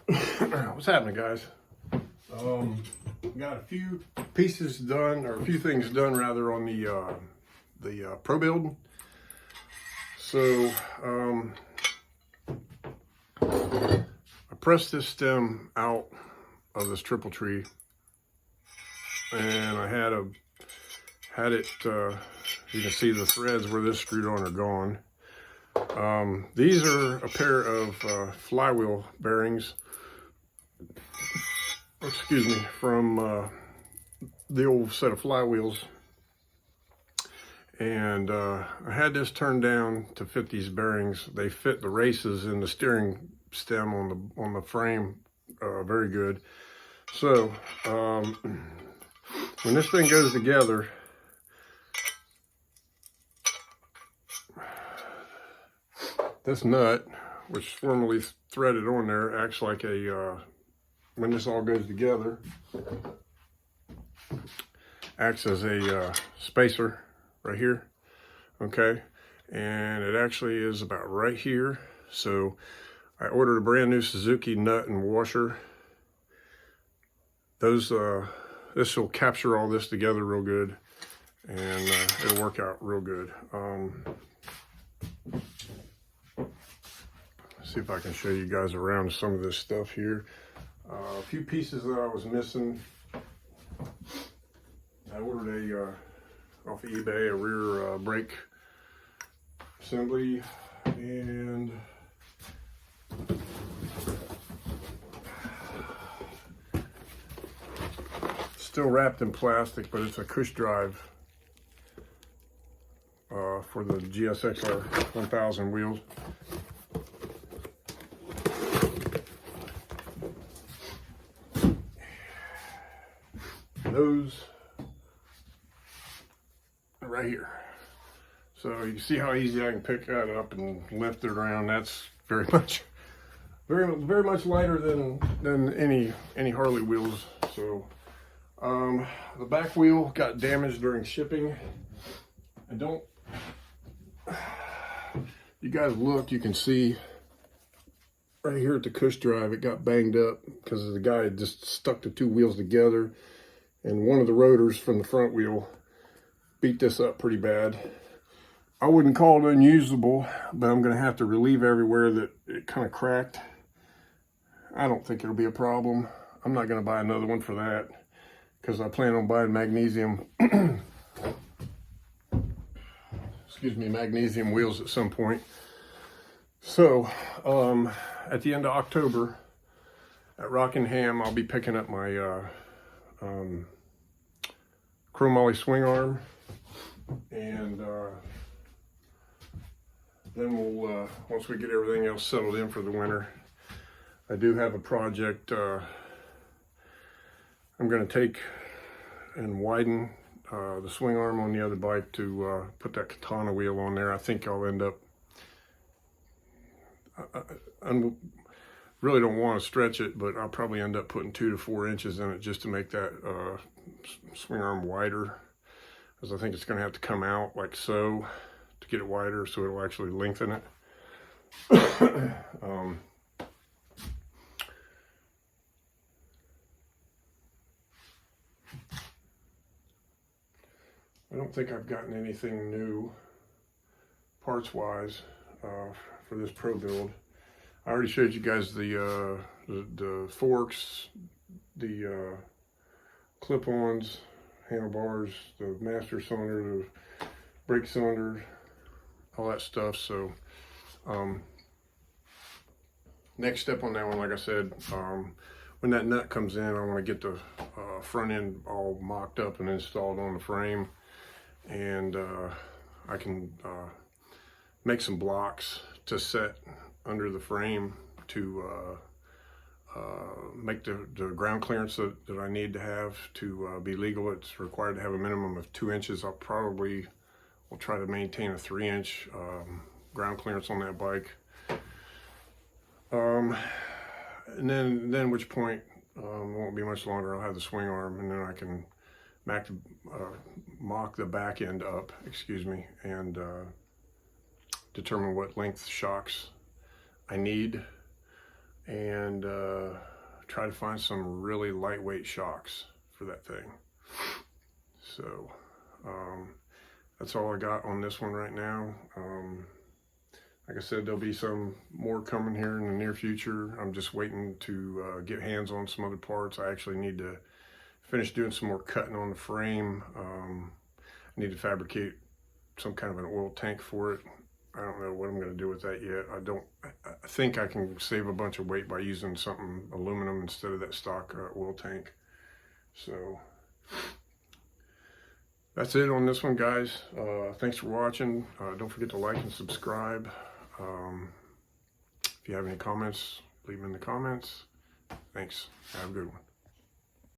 What's happening, guys? Got a few pieces done, or a few things done rather, on the Pro build. So I pressed this stem out of this triple tree, and I had it. You can see the threads where this screwed on are gone. These are a pair of flywheel bearings. Excuse me, from the old set of flywheels, and I had this turned down to fit these bearings. They fit the races in the steering stem on the frame very good. So when this thing goes together, this nut, which formerly threaded on there, acts like a when this all goes together, acts as a spacer right here, okay? And it actually is about right here. So I ordered a brand new Suzuki nut and washer. Those, this will capture all this together real good, and it'll work out real good. See if I can show you guys around some of this stuff here. A few pieces that I was missing. I ordered off of eBay a rear brake assembly, and still wrapped in plastic, but it's a cush drive for the GSXR 1000 wheels. Those right here. So you see how easy I can pick that up and lift it around. That's very much lighter than any Harley wheels. So the back wheel got damaged during shipping. You guys look, you can see right here at the cush drive, it got banged up because the guy had just stuck the two wheels together, and one of the rotors from the front wheel beat this up pretty bad. I wouldn't call it unusable, but I'm going to have to relieve everywhere that it kind of cracked. I don't think it'll be a problem. I'm not going to buy another one for that, because I plan on buying magnesium magnesium wheels at some point. So at the end of October at Rockingham, I'll be picking up my chromoly swing arm, and then we'll once we get everything else settled in for the winter, I do have a project. I'm going to take and widen the swing arm on the other bike to put that katana wheel on there. I think I'll end up, I really don't want to stretch it, but I'll probably end up putting 2 to 4 inches in it just to make that swing arm wider, because I think it's going to have to come out like so to get it wider, so it'll actually lengthen it. I don't think I've gotten anything new parts wise for this Pro build. I already showed you guys the forks, the clip-ons, handlebars, the master cylinder, the brake cylinder, all that stuff. So next step on that one, like I said, when that nut comes in, I want to get the front end all mocked up and installed on the frame, and I can make some blocks to set under the frame to make the ground clearance that I need to have to be legal. It's required to have a minimum of 2 inches. I'll try to maintain a 3-inch ground clearance on that bike. And then which point it won't be much longer. I'll have the swing arm, and then I can mock the back end up, and determine what length shocks I need, and try to find some really lightweight shocks for that thing. So that's all I got on this one right now. Like I said, there'll be some more coming here in the near future. I'm just waiting to get hands on some other parts. I actually need to finish doing some more cutting on the frame. I need to fabricate some kind of an oil tank for it. I don't know what I'm going to do with that yet. I think I can save a bunch of weight by using something aluminum instead of that stock oil tank. So that's it on this one, guys. Thanks for watching. Don't forget to like and subscribe. If you have any comments, leave them in the comments. Thanks. Have a good one.